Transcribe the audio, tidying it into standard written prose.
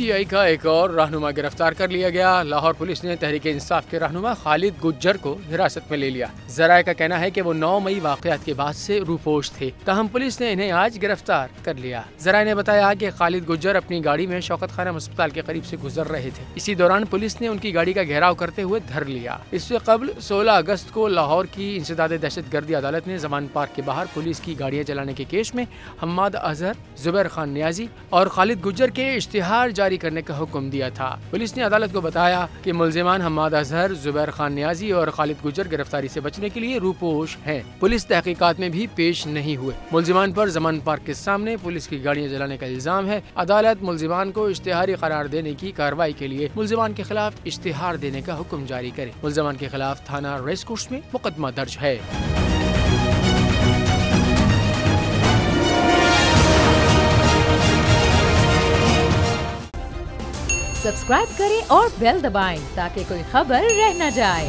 PTI का एक और रहनुमा गिरफ्तार कर लिया गया। लाहौर पुलिस ने तहरीक इंसाफ के रहनुमा खालिद गुज्जर को हिरासत में ले लिया। जराये का कहना है कि वो 9 मई वाक़यात के बाद से रूपोश थे, तहम पुलिस ने इन्हें आज गिरफ्तार कर लिया। जराये ने बताया कि खालिद गुज्जर अपनी गाड़ी में शौकत खानम अस्पताल के करीब से गुजर रहे थे। इसी दौरान पुलिस ने उनकी गाड़ी का घेराव करते हुए धर लिया। इससे कबल 16 अगस्त को लाहौर की इंसदाद दहशतगर्दी अदालत ने जमान पार्क के बाहर पुलिस की गाड़ियाँ चलाने के केस में हम्माद अजहर, जुबैर खान नियाजी और खालिद गुज्जर के इश्तिहार जारी करने का हुक्म दिया था। पुलिस ने अदालत को बताया कि मुल्जिमान हम्माद अजहर, जुबैर खान नियाजी और खालिद गुज्जर गिरफ्तारी से बचने के लिए रूपोश हैं। पुलिस तहकीकात में भी पेश नहीं हुए। मुल्जिमान पर जमान पार्क के सामने पुलिस की गाड़ियाँ जलाने का इल्जाम है। अदालत मुल्जिमान को इश्तिहारी करार देने की कार्रवाई के लिए मुल्जिमान के खिलाफ इश्तिहार देने का हुक्म जारी करे। मुल्जिमान के खिलाफ थाना रेस कोर्स में मुकदमा दर्ज है। सब्सक्राइब करें और बेल दबाएं ताकि कोई खबर रह न जाए।